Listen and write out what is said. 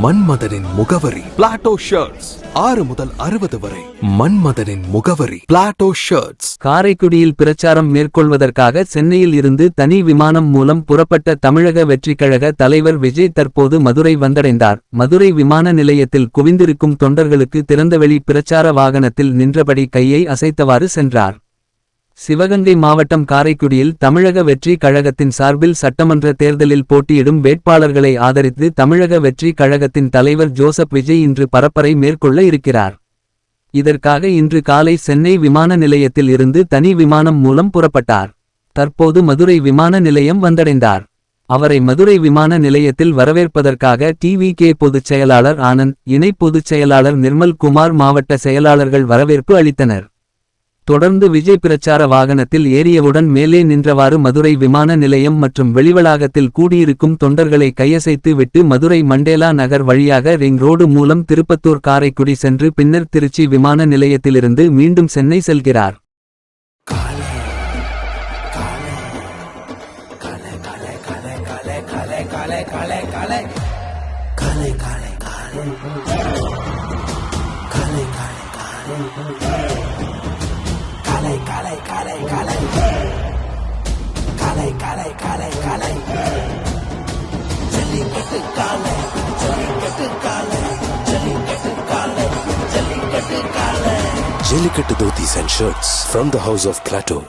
மன்மதனின் முகவரி Plato shirts. 6 முதல் 60 வரை. மன்மதனின் முகவரி பிளாட்டோ ஷர்ட்ஸ். காரைக்குடியில் பிரச்சாரம் மேற்கொள்வதற்காக சென்னையில் இருந்து தனி விமானம் மூலம் புறப்பட்ட தமிழக வெற்றிக்கழக தலைவர் விஜய் தற்போது மதுரை வந்தடைந்தார். மதுரை விமான நிலையத்தில் குவிந்திருக்கும் தொண்டர்களுக்கு திறந்தவெளி பிரச்சார வாகனத்தில் நின்றபடி கையை அசைத்தவாறு சென்றார். சிவகங்கை மாவட்டம் காரைக்குடியில் தமிழக வெற்றி கழகத்தின் சார்பில் சட்டமன்ற தேர்தலில் போட்டியிடும் வேட்பாளர்களை ஆதரித்து தமிழக வெற்றி கழகத்தின் தலைவர் ஜோசப் விஜய் இன்று பரப்புரை மேற்கொள்ள இருக்கிறார். இதற்காக இன்று காலை சென்னை விமான நிலையத்தில் இருந்து தனி விமானம் மூலம் புறப்பட்டார். தற்போது மதுரை விமான நிலையம் வந்தடைந்தார். அவரை மதுரை விமான நிலையத்தில் வரவேற்பதற்காக டிவிகே பொதுச் செயலாளர் ஆனந்த், இணை பொதுச் செயலாளர் நிர்மல் குமார், மாவட்ட செயலாளர்கள் வரவேற்பு அளித்தனர். தொடர்ந்து விஜய் பிரச்சார வாகனத்தில் ஏறியவுடன் மேலே நின்றவாறு மதுரை விமான நிலையம் மற்றும் வெளிவளாகத்தில் கூடியிருக்கும் தொண்டர்களை கையசைத்து விட்டு மதுரை மண்டேலா நகர் வழியாக ரிங் ரோடு மூலம் திருப்பத்தூர் காரைக்குடி சென்று பின்னர் திருச்சி விமான நிலையத்திலிருந்து மீண்டும் சென்னை செல்கிறார். Jellicate dhotis and shirts from the house of Plateau.